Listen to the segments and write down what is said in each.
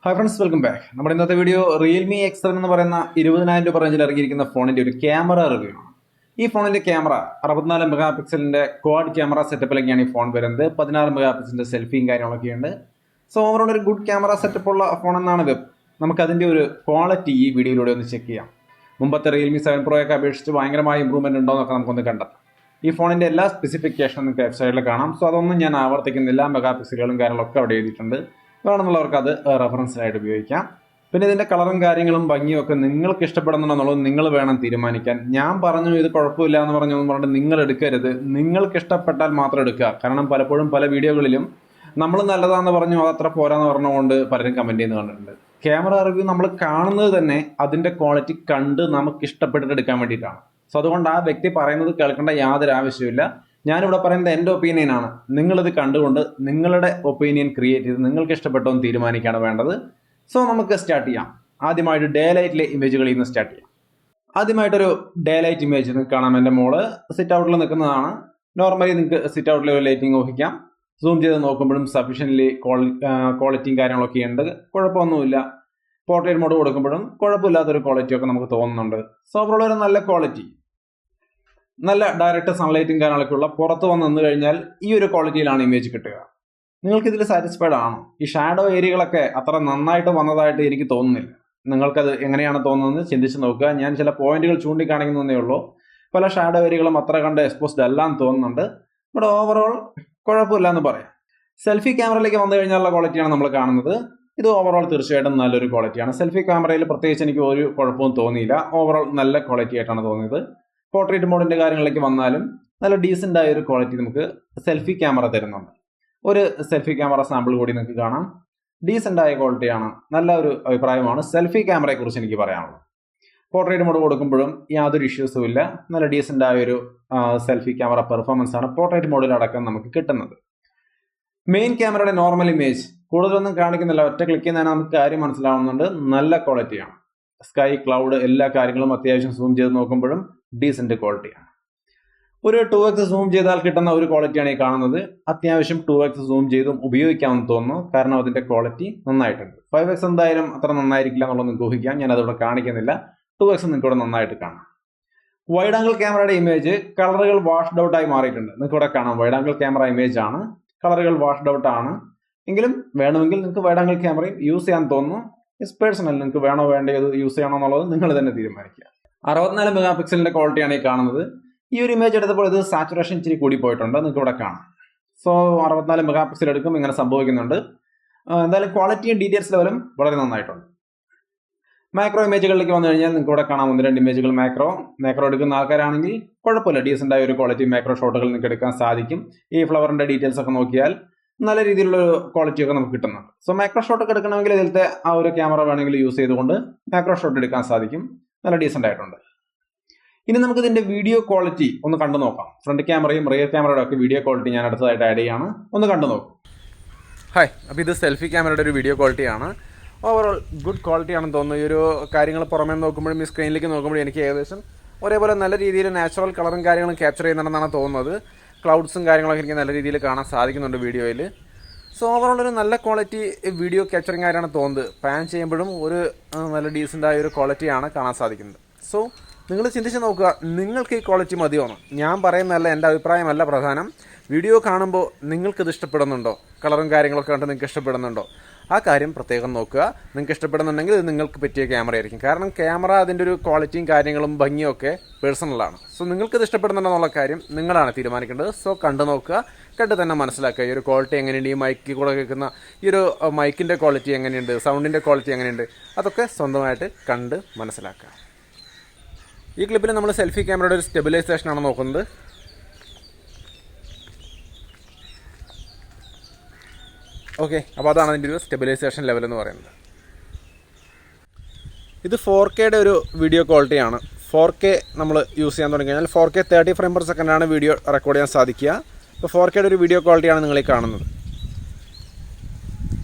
Hi friends, welcome back. നമ്മുടെ ഇന്നത്തെ video Realme X7 എന്ന് പറയുന്ന 20,000 രൂപ റേഞ്ചിൽ ഇറങ്ങിയിരിക്കുന്ന ഫോണിന്റെ ഒരു ക്യാമറ റിവ്യൂ ആണ്. ഈ ഫോണിന്റെ ക്യാമറ 64 മെഗാ പിക്സലിന്റെ ക്വാഡ് ക്യാമറ സെറ്റപ്പിലൊക്കെയാണ് ഈ ഫോൺ വരുന്നത്. 16 മെഗാ പിക്സലിന്റെ സെൽഫിയും കാര്യങ്ങളൊക്കെ ഉണ്ട്. സോ ഓവറോൾ ഒരു ഗുഡ് ക്യാമറ സെറ്റപ്പ് ഉള്ള ഫോൺ എന്നാണ് വെബ്. നമുക്ക് അതിന്റെ ഒരു ക്വാളിറ്റി ഈ വീഡിയോയിലൂടെ ഒന്ന് ചെക്ക് ചെയ്യാം. മുമ്പത്തെ Realme 7 Pro ഒക്കെ അപേക്ഷിച്ച് ഭയങ്കരമായ ഇമ്പ്രൂവ്മെന്റ് ഉണ്ടോ എന്നൊക്കെ നമുക്കൊന്ന് കണ്ടെത്താം. ഈ ഫോണിന്റെ എല്ലാ സ്പെസിഫിക്കേഷനും നിങ്ങൾക്ക് വെബ്സൈറ്റിൽ കാണാം. സോ അതൊന്നും ഞാൻ ആവർത്തിക്കുന്നില്ല. മെഗാ പിക്സലുകളും കാര്യങ്ങളൊക്കെ അവിടെ എഴുതിയിട്ടുണ്ട്. വേണമെന്നുള്ളവർക്ക് അത് റെഫറൻസിനായിട്ട് ഉപയോഗിക്കാം. പിന്നെ ഇതിന്റെ കളറും കാര്യങ്ങളും ഭംഗിയും ഒക്കെ നിങ്ങൾക്ക് ഇഷ്ടപ്പെടുന്നുണ്ടെന്നുള്ളത് നിങ്ങൾ വേണം തീരുമാനിക്കാൻ. ഞാൻ പറഞ്ഞു ഇത് കുഴപ്പമില്ല എന്ന് പറഞ്ഞൊന്നും പറഞ്ഞിട്ട് നിങ്ങൾ എടുക്കരുത്. നിങ്ങൾക്ക് ഇഷ്ടപ്പെട്ടാൽ മാത്രം എടുക്കുക. കാരണം പലപ്പോഴും പല വീഡിയോകളിലും നമ്മൾ നല്ലതാണെന്ന് പറഞ്ഞു അതത്ര പോരാന്ന് പറഞ്ഞുകൊണ്ട് പലരും കമന്റ് ചെയ്യുന്നത് കണ്ടിട്ടുണ്ട്. ക്യാമറ റിവ്യൂ നമ്മൾ കാണുന്നത് തന്നെ അതിന്റെ ക്വാളിറ്റി കണ്ട് നമുക്ക് ഇഷ്ടപ്പെട്ടിട്ട് എടുക്കാൻ വേണ്ടിയിട്ടാണ്. സോ അതുകൊണ്ട് ആ വ്യക്തി പറയുന്നത് കേൾക്കേണ്ട യാതൊരു ആവശ്യമില്ല. ഞാനിവിടെ പറയുന്നത് എൻ്റെ ഒപ്പീനിയനാണ്. നിങ്ങളിത് കണ്ടുകൊണ്ട് നിങ്ങളുടെ ഒപ്പീനിയൻ ക്രിയേറ്റ് ചെയ്ത് നിങ്ങൾക്ക് ഇഷ്ടപ്പെട്ടോ എന്ന് തീരുമാനിക്കുകയാണ് വേണ്ടത്. സോ നമുക്ക് സ്റ്റാർട്ട് ചെയ്യാം. ആദ്യമായിട്ട് ഡേ ലൈറ്റിലെ ഇമേജുകളിൽ നിന്ന് സ്റ്റാർട്ട് ചെയ്യാം. ആദ്യമായിട്ടൊരു ഡേ ലൈറ്റ് ഇമേജ് നിങ്ങൾക്ക് കാണാം. എൻ്റെ മോള് സിറ്റ് ഔട്ടിൽ നിൽക്കുന്നതാണ്. നോർമലി നിങ്ങൾക്ക് സിറ്റ് ഔട്ടിലെ ഒരു ലൈറ്റിംഗ് ഊഹിക്കാം. സൂം ചെയ്ത് നോക്കുമ്പോഴും സഫീഷ്യൻ്റ്ലി ക്വാളിറ്റിയും കാര്യങ്ങളൊക്കെ ഉണ്ട്. കുഴപ്പമൊന്നുമില്ല. പോർട്രേറ്റ് മോഡ് കൊടുക്കുമ്പോഴും കുഴപ്പമില്ലാത്തൊരു ക്വാളിറ്റിയൊക്കെ നമുക്ക് തോന്നുന്നുണ്ട്. സോ ഓവറോൾ ഒരു നല്ല ക്വാളിറ്റി, നല്ല ഡയറക്റ്റ് സൺലൈറ്റും കാര്യങ്ങളൊക്കെ ഉള്ള പുറത്ത് വന്ന് നിന്ന് കഴിഞ്ഞാൽ ഈ ഒരു ക്വാളിറ്റിയിലാണ് ഇമേജ് കിട്ടുക. നിങ്ങൾക്ക് ഇതിൽ സാറ്റിസ്ഫൈഡ് ആണോ? ഈ ഷാഡോ ഏരിയകളൊക്കെ അത്ര നന്നായിട്ട് വന്നതായിട്ട് എനിക്ക് തോന്നുന്നില്ല. നിങ്ങൾക്കത് എങ്ങനെയാണ് തോന്നുന്നത് ചിന്തിച്ച് നോക്കുക. ഞാൻ ചില പോയിന്റുകൾ ചൂണ്ടിക്കാണിക്കുന്നതേ ഉള്ളൂ. പല ഷാഡോ ഏരിയകളും അത്ര കണ്ട് എക്സ്പോസ്ഡ് അല്ലാന്ന് തോന്നുന്നുണ്ട്. ഇവിടെ ഓവറോൾ കുഴപ്പമില്ല എന്ന് പറയാം. സെൽഫി ക്യാമറയിലേക്ക് വന്നു കഴിഞ്ഞാലുള്ള ക്വാളിറ്റിയാണ് നമ്മൾ കാണുന്നത്. ഇത് ഓവറോൾ തീർച്ചയായിട്ടും നല്ലൊരു ക്വാളിറ്റിയാണ്. സെൽഫി ക്യാമറയിൽ പ്രത്യേകിച്ച് എനിക്ക് ഒരു കുഴപ്പവും തോന്നിയില്ല. ഓവറോൾ നല്ല ക്വാളിറ്റി ആയിട്ടാണ് തോന്നിയത്. പോർട്രേറ്റ് മോഡിന്റെ കാര്യങ്ങളിലേക്ക് വന്നാലും നല്ല ഡീസൻ്റ് ആയ ഒരു ക്വാളിറ്റി നമുക്ക് സെൽഫി ക്യാമറ തരുന്നുണ്ട്. ഒരു സെൽഫി ക്യാമറ സാമ്പിൾ കൂടി നിങ്ങൾക്ക് കാണാം. ഡീസൻ്റ് ആയ ക്വാളിറ്റിയാണ്. നല്ല ഒരു അഭിപ്രായമാണ് സെൽഫി ക്യാമറയെ കുറിച്ച് എനിക്ക് പറയാനുള്ളത്. പോർട്രേറ്റ് മോഡ് കൊടുക്കുമ്പോഴും യാതൊരു ഇഷ്യൂസും ഇല്ല. നല്ല ഡീസൻ്റ് ആയ ഒരു സെൽഫി ക്യാമറ പെർഫോമൻസ് ആണ് പോർട്രേറ്റ് മോഡിലടക്കം നമുക്ക് കിട്ടുന്നത്. മെയിൻ ക്യാമറയുടെ നോർമൽ ഇമേജ് കൂടുതലൊന്നും കാണിക്കുന്നില്ല. ഒറ്റ ക്ലിക്ക് ചെയ്യുന്നതിന് നമുക്ക് കാര്യം മനസ്സിലാവുന്നുണ്ട്. നല്ല ക്വാളിറ്റിയാണ്. സ്കൈ, ക്ലൗഡ് എല്ലാ കാര്യങ്ങളും അത്യാവശ്യം സൂം ചെയ്ത് നോക്കുമ്പോഴും ഡീസന്റ് ക്വാളിറ്റിയാണ്. ഒരു 2x സൂം ചെയ്താൽ കിട്ടുന്ന ഒരു ക്വാളിറ്റിയാണ് ഈ കാണുന്നത്. അത്യാവശ്യം 2x സൂം ചെയ്തും ഉപയോഗിക്കാമെന്ന് തോന്നുന്നു. കാരണം അതിന്റെ ക്വാളിറ്റി നന്നായിട്ടുണ്ട്. 5x എന്തായാലും അത്ര നന്നായിരിക്കില്ല എന്നുള്ളത് നിങ്ങൾക്ക് ഊഹിക്കാം. ഞാൻ അതിവിടെ കാണിക്കുന്നില്ല. 2x നിങ്ങൾക്ക് ഇവിടെ നന്നായിട്ട് കാണാം. വൈഡ് ആംഗിൾ ക്യാമറയുടെ ഇമേജ് കളറുകൾ വാഷ്ഡ് ഔട്ട് ആയി മാറിയിട്ടുണ്ട്. നിങ്ങൾക്ക് ഇവിടെ കാണാം. വൈഡ് ആംഗിൾ ക്യാമറ ഇമേജ് ആണ്. കളറുകൾ വാഷ്ഡ് ഔട്ട് ആണ്. എങ്കിലും വേണമെങ്കിൽ നിങ്ങൾക്ക് വൈഡ് ആംഗിൾ ക്യാമറയും യൂസ് ചെയ്യാൻ തോന്നുന്നു. It's personal. നിങ്ങൾക്ക് വേണോ വേണ്ടത് യൂസ് ചെയ്യണോ എന്നുള്ളത് നിങ്ങൾ തന്നെ തീരുമാനിക്കുക. 64 മെഗാ പിക്സലിന്റെ ക്വാളിറ്റിയാണ് ഈ കാണുന്നത്. ഈ ഒരു ഇമേജ് എടുത്തപ്പോൾ ഇത് സാച്ചുറേഷൻ ഇച്ചിരി കൂടി പോയിട്ടുണ്ട്. നിങ്ങൾക്ക് ഇവിടെ കാണാം. സോ 64 മെഗാ പിക്സൽ എടുക്കും ഇങ്ങനെ സംഭവിക്കുന്നുണ്ട്. എന്തായാലും ക്വാളിറ്റിയും ഡീറ്റെയിൽസ് ലെവലും വളരെ നന്നായിട്ടുണ്ട്. മാക്രോ ഇമേജുകളിലേക്ക് വന്നു കഴിഞ്ഞാൽ നിങ്ങൾക്ക് ഇവിടെ കാണാം 1-2 ഇമേജുകൾ മാക്രോ എടുക്കുന്ന ആൾക്കാരാണെങ്കിൽ കുഴപ്പമില്ല. ഡീസൻ്റ് ആയ ഒരു ക്വാളിറ്റി മാക്രോ ഷോട്ടുകൾ നിങ്ങൾക്ക് എടുക്കാൻ സാധിക്കും. ഈ ഫ്ലവറിന്റെ ഡീറ്റെയിൽസ് ഒക്കെ നോക്കിയാൽ നല്ല രീതിയിലുള്ള ഒരു ക്വാളിറ്റി ഒക്കെ നമുക്ക് കിട്ടുന്നുണ്ട്. സോ മാക്രോ ഷോട്ട് ഒക്കെ എടുക്കണമെങ്കിൽ ഇതിലത്തെ ആ ഒരു ക്യാമറ വേണമെങ്കിൽ യൂസ് ചെയ്തുകൊണ്ട് മാക്രോ ഷോട്ട് എടുക്കാൻ സാധിക്കും. നല്ല ഡീസൻ്റ് ആയിട്ടുണ്ട്. ഇനി നമുക്ക് ഇതിന്റെ വീഡിയോ ക്വാളിറ്റി ഒന്ന് കണ്ടു നോക്കാം. ഫ്രണ്ട് ക്യാമറയും റിയർ ക്യാമറയുടെ ഒക്കെ വീഡിയോ ക്വാളിറ്റി ഞാൻ അടുത്തതായിട്ട് ആഡ് ചെയ്യാണ്. ഒന്ന് കണ്ടു നോക്കും. ഹായ്, അപ്പോൾ ഇത് സെൽഫി ക്യാമറയുടെ ഒരു വീഡിയോ ക്വാളിറ്റിയാണ്. ഓവറോൾ ഗുഡ് ക്വാളിറ്റി ആണെന്ന് തോന്നുന്നു. ഈ ഒരു കാര്യങ്ങൾ പുറമേ നോക്കുമ്പോഴും ഈ സ്ക്രീനിലേക്ക് നോക്കുമ്പോഴും എനിക്ക് ഏകദേശം ഒരേപോലെ നല്ല രീതിയിൽ നാച്ചുറൽ കളറും കാര്യങ്ങളും ക്യാപ്ചർ ചെയ്യുന്നുണ്ടെന്നാണ് തോന്നുന്നത്. ക്ലൗഡ്സും കാര്യങ്ങളൊക്കെ എനിക്ക് നല്ല രീതിയിൽ കാണാൻ സാധിക്കുന്നുണ്ട് വീഡിയോയിൽ. സോ ഓവറോൾ ഒരു നല്ല ക്വാളിറ്റി വീഡിയോ ക്യാപ്ചറിങ് ആയിട്ടാണ് തോന്നുന്നത്. പാൻ ചെയ്യുമ്പോഴും ഒരു നല്ല ഡീസൻ്റ് ആയ ഒരു ക്വാളിറ്റിയാണ് കാണാൻ സാധിക്കുന്നത്. സോ നിങ്ങൾ ചിന്തിച്ച് നോക്കുക, നിങ്ങൾക്ക് ഈ ക്വാളിറ്റി മതിയോന്ന്. ഞാൻ പറയുന്നതല്ല, എൻ്റെ അഭിപ്രായമല്ല പ്രധാനം. വീഡിയോ കാണുമ്പോൾ നിങ്ങൾക്കിത് ഇഷ്ടപ്പെടുന്നുണ്ടോ? കളറും കാര്യങ്ങളൊക്കെ കണ്ട് നിങ്ങൾക്ക് ഇഷ്ടപ്പെടുന്നുണ്ടോ? ആ കാര്യം പ്രത്യേകം നോക്കുക. നിങ്ങൾക്ക് ഇഷ്ടപ്പെടുന്നുണ്ടെങ്കിൽ ഇത് നിങ്ങൾക്ക് പറ്റിയ ക്യാമറ ആയിരിക്കും. കാരണം ക്യാമറ അതിൻ്റെ ഒരു ക്വാളിറ്റിയും കാര്യങ്ങളും ഭംഗിയും ഒക്കെ പേഴ്സണലാണ്. സോ നിങ്ങൾക്കിത് ഇഷ്ടപ്പെടുന്നുണ്ടോ എന്നുള്ള കാര്യം നിങ്ങളാണ് തീരുമാനിക്കേണ്ടത്. സോ കണ്ടു നോക്കുക, കണ്ട് തന്നെ മനസ്സിലാക്കുക ഈ ഒരു ക്വാളിറ്റി എങ്ങനെയുണ്ട്, ഈ മൈക്കിൽ കൂടെ കേൾക്കുന്ന ഈ ഒരു മൈക്കിൻ്റെ ക്വാളിറ്റി എങ്ങനെയുണ്ട്, സൗണ്ടിൻ്റെ ക്വാളിറ്റി എങ്ങനെയുണ്ട്, അതൊക്കെ സ്വന്തമായിട്ട് കണ്ട് മനസ്സിലാക്കുക. ഈ ക്ലിപ്പിൽ നമ്മൾ സെൽഫി ക്യാമറയുടെ ഒരു സ്റ്റെബിലൈസേഷനാണ് നോക്കുന്നത്. ഓക്കെ, അപ്പോൾ അതാണ് അതിൻ്റെ ഒരു സ്റ്റെബിലൈസേഷൻ ലെവൽ എന്ന് പറയുന്നത്. ഇത് 4Kയുടെ ഒരു വീഡിയോ ക്വാളിറ്റിയാണ്. 4K നമ്മൾ യൂസ് ചെയ്യാൻ തുടങ്ങി കഴിഞ്ഞാൽ 4K 30 ഫ്രെയിം പെർ സെക്കൻഡാണ് വീഡിയോ റെക്കോർഡ് ചെയ്യാൻ സാധിക്കുക. ഇപ്പോൾ 4Kയുടെ ഒരു വീഡിയോ ക്വാളിറ്റിയാണ് നിങ്ങളീ കാണുന്നത്.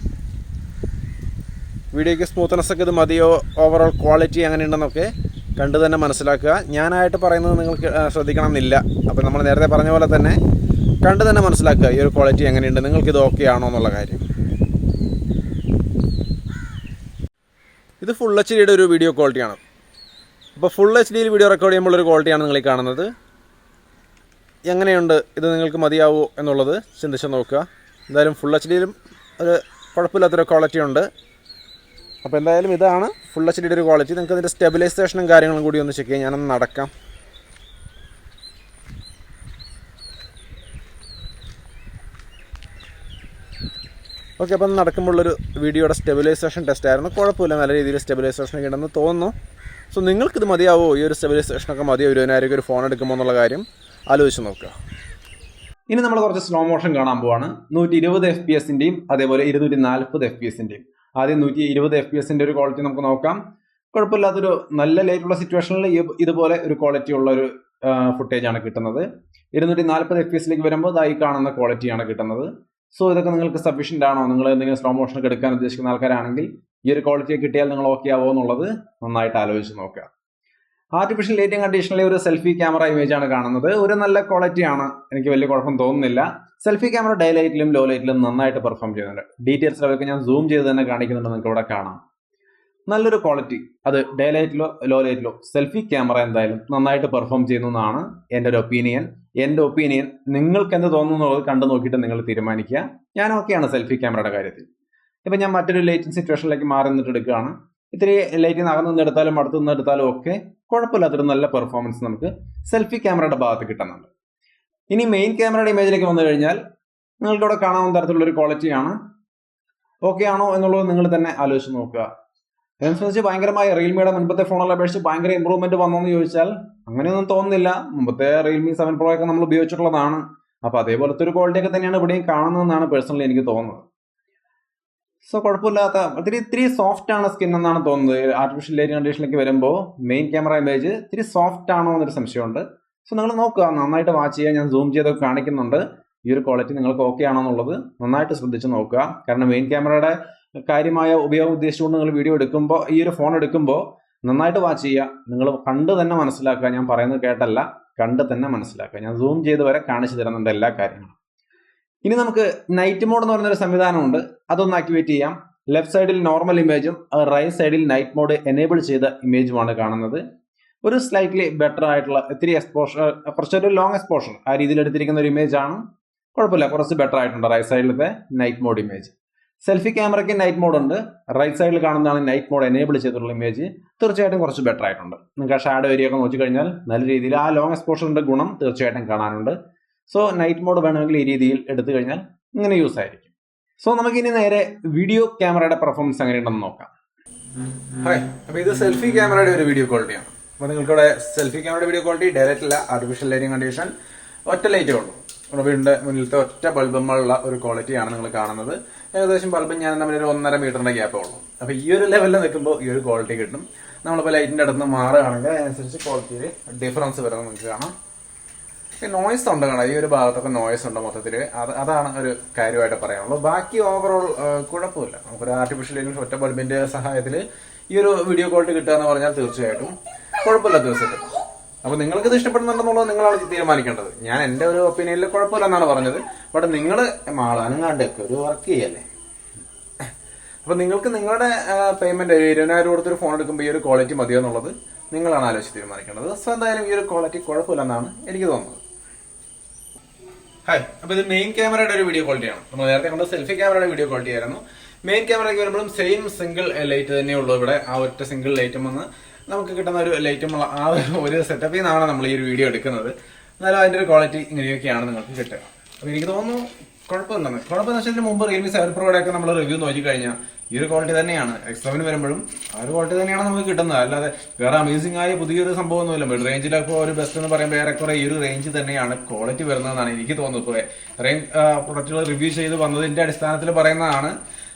വീഡിയോയ്ക്ക് സ്മൂത്ത്നെസ് ഒക്കെ ഇത് മതിയോ, ഓവറോൾ ക്വാളിറ്റി എങ്ങനെയുണ്ടെന്നൊക്കെ കണ്ടു തന്നെ മനസ്സിലാക്കുക. ഞാനായിട്ട് പറയുന്നത് നിങ്ങൾക്ക് ശ്രദ്ധിക്കണം എന്നില്ല. അപ്പോൾ നമ്മൾ നേരത്തെ പറഞ്ഞ പോലെ തന്നെ കണ്ടു തന്നെ മനസ്സിലാക്കുക ഈ ഒരു ക്വാളിറ്റി എങ്ങനെയുണ്ട്, നിങ്ങൾക്കിത് ഓക്കെ ആണോ എന്നുള്ള കാര്യം. ഇത് ഫുൾ എച്ച് ഡിയുടെ ഒരു വീഡിയോ ക്വാളിറ്റിയാണ്. അപ്പോൾ ഫുൾ എച്ച് ഡിയിൽ വീഡിയോ റെക്കോർഡ് ചെയ്യുമ്പോഴൊരു ക്വാളിറ്റിയാണ് നിങ്ങൾ ഈ കാണുന്നത്. എങ്ങനെയുണ്ട്, ഇത് നിങ്ങൾക്ക് മതിയാവുമോ എന്നുള്ളത് ചിന്തിച്ച് നോക്കുക. എന്തായാലും ഫുൾ എച്ച് ഡിയിലും ഒരു കുഴപ്പമില്ലാത്തൊരു ക്വാളിറ്റി ഉണ്ട്. അപ്പോൾ എന്തായാലും ഇതാണ് ഫുൾ എച്ച് ഡിയുടെ ഒരു ക്വാളിറ്റി. നിങ്ങൾക്ക് അതിൻ്റെ സ്റ്റെബിലൈസേഷനും കാര്യങ്ങളും കൂടി ഒന്ന് ചെക്ക് ചെയ്യാം. ഞാനൊന്ന് നടക്കാം. ഓക്കെ, അപ്പം നടക്കുമ്പോഴുള്ളൊരു വീഡിയോയുടെ സ്റ്റെബിലൈസേഷൻ ടെസ്റ്റ് ആയിരുന്നു. കുഴപ്പമില്ല, നല്ല രീതിയിൽ സ്റ്റെബിലൈസേഷൻ ഉണ്ടെന്ന് തോന്നുന്നു. സോ നിങ്ങൾക്കിത് മതിയാവോ, ഈ ഒരു സ്റ്റെബിലൈസേഷനൊക്കെ മതിയോ 20,000 ഒരു ഫോൺ എടുക്കുമ്പോൾ എന്നുള്ള കാര്യം ആലോചിച്ച് നോക്കുക. ഇനി നമ്മൾ കുറച്ച് സ്ലോ മോഷൻ കാണാൻ പോവാണ്. 120 FPS-ൻ്റെയും അതേപോലെ 240 FPS-ൻ്റെയും. ആദ്യം 120 FPS-ൻ്റെ ഒരു ക്വാളിറ്റി നമുക്ക് നോക്കാം. കുഴപ്പമില്ലാത്തൊരു നല്ല ലൈറ്റുള്ള സിറ്റുവേഷനിൽ ഇതുപോലെ ഒരു ക്വാളിറ്റി ഉള്ള ഒരു ഫുട്ടേജാണ് കിട്ടുന്നത്. 240 FPS-ലേക്ക് വരുമ്പോൾ ഈ കാണുന്ന ക്വാളിറ്റിയാണ് കിട്ടുന്നത്. സോ ഇതൊക്കെ നിങ്ങൾക്ക് സഫീഷ്യൻ്റ് ആണോ? നിങ്ങൾ എന്തെങ്കിലും സ്ലോ മോഷനൊക്കെ എടുക്കാൻ ഉദ്ദേശിക്കുന്ന ആൾക്കാരാണെങ്കിൽ ഈ ഒരു ക്വാളിറ്റി കിട്ടിയാൽ നിങ്ങൾ ഓക്കെ ആവോ എന്നുള്ളത് നന്നായിട്ട് ആലോചിച്ച് നോക്കുക. ആർട്ടിഫിഷ്യൽ ലൈറ്റിംഗ് കണ്ടീഷനിലെ ഒരു സെൽഫി ക്യാമറ ഇമേജ് ആണ് കാണുന്നത്. ഒരു നല്ല ക്വാളിറ്റിയാണ്, എനിക്ക് വലിയ കുഴപ്പം തോന്നുന്നില്ല. സെൽഫി ക്യാമറ ഡേ ലൈറ്റിലും ലോ ലൈറ്റിലും നന്നായിട്ട് പെർഫോം ചെയ്യുന്നുണ്ട്. ഡീറ്റെയിൽസ് ലെവലൊക്കെ ഞാൻ സൂം ചെയ്ത് തന്നെ കാണിക്കുന്നുണ്ട്, നിങ്ങൾക്ക് ഇവിടെ കാണാം. നല്ലൊരു ക്വാളിറ്റി, അത് ഡേ ലൈറ്റിലോ ലോ ലൈറ്റിലോ സെൽഫി ക്യാമറ എന്തായാലും നന്നായിട്ട് പെർഫോം ചെയ്യുന്നതാണ് എൻ്റെ ഒരു ഒപ്പീനിയൻ. നിങ്ങൾക്ക് എന്ത് തോന്നുന്നുള്ളത് കണ്ടു നോക്കിയിട്ട് നിങ്ങൾ തീരുമാനിക്കുക. ഞാൻ ഓക്കെയാണ് സെൽഫി ക്യാമറയുടെ കാര്യത്തിൽ. ഇപ്പം ഞാൻ മറ്റൊരു ലൈറ്റിംഗ് സിറ്റുവേഷനിലേക്ക് മാറി നിന്നിട്ട് എടുക്കുകയാണ്. ഇത്തിരി ലൈറ്റിൽ നിന്ന് അകന്നു നിന്ന് എടുത്താലും അടുത്തു നിന്ന് എടുത്താലും ഒക്കെ കുഴപ്പമില്ലാത്തൊരു നല്ല പെർഫോമൻസ് നമുക്ക് സെൽഫി ക്യാമറയുടെ ഭാഗത്ത് കിട്ടുന്നുണ്ട്. ഇനി മെയിൻ ക്യാമറയുടെ ഇമേജിലേക്ക് വന്നു കഴിഞ്ഞാൽ നിങ്ങൾക്ക് ഇവിടെ കാണാവുന്ന തരത്തിലുള്ളൊരു ക്വാളിറ്റിയാണ്. ഓക്കെ ആണോ എന്നുള്ളത് നിങ്ങൾ തന്നെ ആലോചിച്ച് നോക്കുക. അതനുസരിച്ച് ഭയങ്കരമായ റിയൽമിയുടെ മുൻപത്തെ ഫോണുകളെ അപേക്ഷിച്ച് ഭയങ്കര ഇമ്പ്രൂവ്മെന്റ് വന്നോന്ന് ചോദിച്ചാൽ അങ്ങനെയൊന്നും തോന്നുന്നില്ല. മുമ്പത്തെ Realme 7 Pro ഒക്കെ നമ്മൾ ഉപയോഗിച്ചിട്ടുള്ളതാണ്. അപ്പോൾ അതേപോലത്തെ ഒരു ക്വാളിറ്റി ഒക്കെ തന്നെയാണ് ഇവിടെയും കാണുന്നതെന്നാണ് പേഴ്സണലി എനിക്ക് തോന്നുന്നത്. സോ കുഴപ്പമില്ലാത്ത ഇത്തിരി സോഫ്റ്റ് ആണ് സ്കിൻ എന്നാണ് തോന്നുന്നത്. ആർട്ടിഫിഷ്യൽ ലൈറ്റിംഗ് കണ്ടീഷനിലേക്ക് വരുമ്പോൾ മെയിൻ ക്യാമറ ഇമേജ് ഇത്തിരി സോഫ്റ്റ് ആണോ എന്നൊരു സംശയമുണ്ട്. സോ നിങ്ങൾ നോക്കുക, നന്നായിട്ട് വാച്ച് ചെയ്യുക. ഞാൻ സൂം ചെയ്തൊക്കെ കാണിക്കുന്നുണ്ട്. ഈ ഒരു ക്വാളിറ്റി നിങ്ങൾക്ക് ഓക്കെ ആണോ എന്നുള്ളത് നന്നായിട്ട് ശ്രദ്ധിച്ച് നോക്കുക. കാരണം മെയിൻ ക്യാമറയുടെ കാര്യമായ ഉപയോഗം ഉദ്ദേശിച്ചുകൊണ്ട് നിങ്ങൾ വീഡിയോ എടുക്കുമ്പോൾ, ഈ ഒരു ഫോൺ എടുക്കുമ്പോൾ നന്നായിട്ട് വാച്ച് ചെയ്യുക. നിങ്ങൾ കണ്ട് തന്നെ മനസ്സിലാക്കുക. ഞാൻ പറയുന്നത് കേട്ടല്ല, കണ്ട് തന്നെ മനസ്സിലാക്കുക. ഞാൻ സൂം ചെയ്ത് വരെ കാണിച്ചു തരുന്നുണ്ട് എല്ലാ കാര്യങ്ങളും. ഇനി നമുക്ക് നൈറ്റ് മോഡ് എന്ന് പറയുന്നൊരു സംവിധാനമുണ്ട്, അതൊന്ന് ആക്ടിവേറ്റ് ചെയ്യാം. ലെഫ്റ്റ് സൈഡിൽ നോർമൽ ഇമേജും റൈറ്റ് സൈഡിൽ നൈറ്റ് മോഡ് എനേബിൾ ചെയ്ത ഇമേജുമാണ് കാണുന്നത്. ഒരു സ്ലൈറ്റ്ലി ബെറ്റർ ആയിട്ടുള്ള ഇത്തിരി എക്സ്പോഷർ, കുറച്ചൊരു ലോങ് എക്സ്പോഷർ ആ രീതിയിൽ എടുത്തിരിക്കുന്ന ഒരു ഇമേജ് ആണ്. കുഴപ്പമില്ല, കുറച്ച് ബെറ്റർ ആയിട്ടുണ്ട് റൈറ്റ് സൈഡിലത്തെ നൈറ്റ് മോഡ് ഇമേജ്. സെൽഫി ക്യാമറയ്ക്ക് നൈറ്റ് മോഡ് ഉണ്ട്. റൈറ്റ് സൈഡിൽ കാണുന്നതാണ് നൈറ്റ് മോഡ് എനേബിൾ ചെയ്തിട്ടുള്ള ഇമേജ്. തീർച്ചയായിട്ടും കുറച്ച് ബെറ്റർ ആയിട്ടുണ്ട്. നിങ്ങൾക്ക് ആ ഷാഡോ ഏരിയ ഒക്കെ നോക്കി കഴിഞ്ഞാൽ നല്ല രീതിയിൽ ആ ലോങ് എക്സ്പോഷറിന്റെ ഗുണം തീർച്ചയായിട്ടും കാണാനുണ്ട്. സോ നൈറ്റ് മോഡ് വേണമെങ്കിൽ ഈ രീതിയിൽ എടുത്തു കഴിഞ്ഞാൽ ഇങ്ങനെ യൂസ് ആയിരിക്കും. സോ നമുക്കിനി നേരെ വീഡിയോ ക്യാമറയുടെ പെർഫോമൻസ് എങ്ങനെയുണ്ടെന്ന് നോക്കാം. ഹായ്, അപ്പോൾ ഇത് സെൽഫി ക്യാമറയുടെ ഒരു വീഡിയോ ക്വാളിറ്റിയാണ്. അപ്പോൾ നിങ്ങൾക്കിവിടെ സെൽഫി ക്യാമറയുടെ വീഡിയോ ക്വാളിറ്റി ഡയറക്റ്റ് അല്ല, ആർട്ടിഫിഷ്യൽ ലൈറ്റിംഗ് കണ്ടീഷൻ, ഒറ്റ ലൈറ്റേ ഉള്ളൂ. നമ്മുടെ വീടിന്റെ മുന്നിലത്തെ ഒറ്റ ബൾബുമുള്ള ഒരു ക്വാളിറ്റിയാണ് നിങ്ങൾ കാണുന്നത്. ഏകദേശം ബൾബും ഞാൻ തമ്മിൽ 1.5 മീറ്ററിന്റെ ഗ്യാപ്പേ ഉള്ളൂ. അപ്പോൾ ഈ ഒരു ലെവലിൽ നിൽക്കുമ്പോൾ ഈ ഒരു ക്വാളിറ്റി കിട്ടും. നമ്മളിപ്പോൾ ലൈറ്റിന്റെ അടുത്ത് മാറുകയാണെങ്കിൽ അതിനനുസരിച്ച് ക്വാളിറ്റിയിൽ ഡിഫറൻസ് വരുന്നത് നിങ്ങൾക്ക് കാണാം. നോയ്സ് ഉണ്ട് കാണാം, ഈ ഒരു ഭാഗത്തൊക്കെ നോയ്സ് ഉണ്ട് മൊത്തത്തിൽ. അതാണ് ഒരു കാര്യമായിട്ട് പറയാനുള്ളൂ. ബാക്കി ഓവറോൾ കുഴപ്പമില്ല. നമുക്കൊരു ആർട്ടിഫിഷ്യൽ ഒറ്റ ബൾബിന്റെ സഹായത്തിൽ ഈ ഒരു വീഡിയോ ക്വാളിറ്റി കിട്ടുക എന്ന് പറഞ്ഞാൽ തീർച്ചയായിട്ടും കുഴപ്പമില്ലാത്ത ദിവസത്തിൽ. അപ്പോൾ നിങ്ങൾക്ക് ഇത് ഇഷ്ടപ്പെടുന്നുണ്ടെന്നുള്ളത് നിങ്ങളാണ് തീരുമാനിക്കേണ്ടത്. ഞാൻ എൻ്റെ ഒരു ഒപ്പീനിയനിൽ കുഴപ്പമില്ലെന്നാണ് പറഞ്ഞത്. ബട്ട് നിങ്ങൾ മാളാനുങ്ങാണ്ടൊക്കെ ഒരു വർക്ക് ചെയ്യല്ലേ. അപ്പോൾ നിങ്ങൾക്ക് നിങ്ങളുടെ പേയ്മെന്റ് 20,000 കൊടുത്തൊരു ഫോൺ എടുക്കുമ്പോൾ ഈ ഒരു ക്വാളിറ്റി മതിയോ എന്നുള്ളത് നിങ്ങളാണ് ആലോചിച്ച് തീരുമാനിക്കേണ്ടത്. സോ എന്തായാലും ഈ ഒരു ക്വാളിറ്റി കുഴപ്പമില്ലെന്നാണ് എനിക്ക് തോന്നുന്നത്. ഹായ്, അപ്പോൾ ഇത് മെയിൻ ക്യാമറയുടെ ഒരു വീഡിയോ ക്വാളിറ്റിയാണ്. നമ്മൾ നേരത്തെ കണ്ട സെൽഫി ക്യാമറയുടെ വീഡിയോ ക്വാളിറ്റി ആയിരുന്നു. മെയിൻ ക്യാമറയ്ക്ക് വരുമ്പോഴും സെയിം സിംഗിൾ ലൈറ്റ് തന്നെയുള്ളൂ. ഇവിടെ ആ ഒറ്റ സിംഗിൾ ലൈറ്റും വന്ന് നമുക്ക് കിട്ടുന്ന ഒരു ലൈറ്റുമുള്ള ആ ഒരു സെറ്റപ്പിൽ നിന്നാണ് നമ്മൾ ഈ ഒരു വീഡിയോ എടുക്കുന്നത്. എന്നാലും അതിൻ്റെ ഒരു ക്വാളിറ്റി ഇങ്ങനെയൊക്കെയാണ് നിങ്ങൾക്ക് കിട്ടുക. അപ്പോൾ എനിക്ക് തോന്നുന്നു കുഴപ്പമില്ലെന്ന്. കുഴപ്പമെന്ന് വെച്ചാൽ ഇതിന് മുമ്പ് Realme 7 Proയുടെ ഒക്കെ നമ്മൾ റിവ്യൂ നോക്കിക്കഴിഞ്ഞാൽ ഈ ഒരു ക്വാളിറ്റി തന്നെയാണ്. X7 വരുമ്പോഴും ആ ഒരു ക്വാളിറ്റി തന്നെയാണ് നമുക്ക് കിട്ടുന്നത്. അല്ലാതെ വേറെ അമേസിംഗ് ആയ പുതിയൊരു സംഭവമൊന്നുമില്ല. മിഡ് റേഞ്ചിലൊക്കെ ഒരു ബെസ്റ്റ് എന്ന് പറയുമ്പോൾ ഏറെക്കുറെ ഈ ഒരു റേഞ്ച് തന്നെയാണ് ക്വാളിറ്റി വരുന്നതെന്നാണ് എനിക്ക് തോന്നുന്നത്. ഇപ്പോൾ റേഞ്ച് പ്രൊഡക്റ്റുകൾ റിവ്യൂ ചെയ്ത് വന്നതിന്റെ അടിസ്ഥാനത്തിൽ പറയുന്നതാണ്.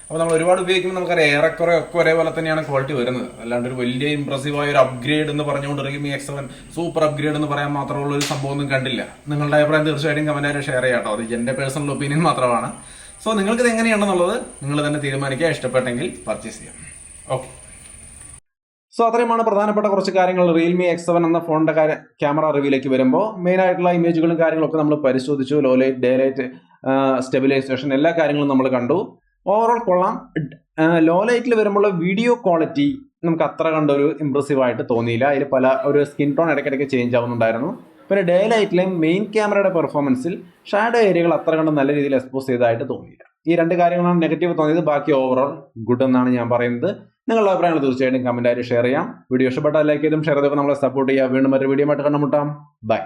അപ്പോൾ നമ്മൾ ഒരുപാട് ഉപയോഗിക്കുമ്പോൾ നമുക്കറിയാം ഏറെക്കുറെ ഒക്കെ ഒരേപോലെ തന്നെയാണ് ക്വാളിറ്റി വരുന്നത്. അല്ലാണ്ട് ഒരു വലിയ ഇംപ്രസീവായ ഒരു അപ്ഗ്രേഡ് എന്ന് പറഞ്ഞുകൊണ്ട് Realme X7 സൂപ്പർ അപ്ഗ്രേഡ് എന്ന് പറയാൻ മാത്രമുള്ള ഒരു സംഭവം ഒന്നും കണ്ടില്ല. നിങ്ങളുടെ അഭിപ്രായം തീർച്ചയായിട്ടും കമന്റായിട്ട് ഷെയർ ചെയ്യാം കേട്ടോ. അത് എന്റെ പേഴ്സണൽ ഒപ്പീനിയൻ മാത്രമാണ്. സോ നിങ്ങൾക്ക് ഇത് എങ്ങനെയാണെന്നുള്ളത് നിങ്ങൾ തന്നെ തീരുമാനിക്കുക. ഇഷ്ടപ്പെട്ടെങ്കിൽ പർച്ചേസ് ചെയ്യാം. ഓക്കെ, സോ അത്രയുമാണ് പ്രധാനപ്പെട്ട കുറച്ച് കാര്യങ്ങൾ Realme X7 എന്ന ഫോണിന്റെ ക്യാമറ റിവ്യൂലേക്ക് വരുമ്പോൾ. മെയിൻ ആയിട്ടുള്ള ഇമേജുകളും കാര്യങ്ങളൊക്കെ നമ്മൾ പരിശോധിച്ചു. Low light, day light, stabilisation എല്ലാ കാര്യങ്ങളും നമ്മൾ കണ്ടു. ഓവറോൾ കൊള്ളാം. ലോ ലൈറ്റിൽ വരുമ്പോൾ വീഡിയോ ക്വാളിറ്റി നമുക്ക് അത്ര കണ്ടൊരു ഇമ്പ്രസീവ് ആയിട്ട് തോന്നിയില്ല. അതിൽ പല ഒരു സ്കിൻ ടോൺ ഇടയ്ക്കിടയ്ക്ക് ചേഞ്ച് ആവുന്നുണ്ടായിരുന്നു. പിന്നെ ഡേ ലൈറ്റിലെയും മെയിൻ ക്യാമറയുടെ പെർഫോമൻസിൽ ഷാഡോ ഏരിയകൾ അത്ര കണ്ട് നല്ല രീതിയിൽ എക്സ്പോസ് ചെയ്തതായിട്ട് തോന്നിയില്ല. ഈ രണ്ട് കാര്യങ്ങളാണ് നെഗറ്റീവ് തോന്നിയത്. ബാക്കി ഓവറോൾ ഗുഡ് എന്നാണ് ഞാൻ പറയുന്നത്. നിങ്ങളുടെ അഭിപ്രായങ്ങൾ തീർച്ചയായിട്ടും കമന്റായിട്ട് ഷെയർ ചെയ്യാം. വീഡിയോ ഇഷ്ടപ്പെട്ടാൽ ലൈക്ക് ചെയ്തും ഷെയർ ചെയ്തൊക്കെ നമ്മളെ സപ്പോർട്ട് ചെയ്യുക. വീണ്ടും മറ്റൊരു വീഡിയോ ആയിട്ട് കണ്ടുമുട്ടാം. ബൈ.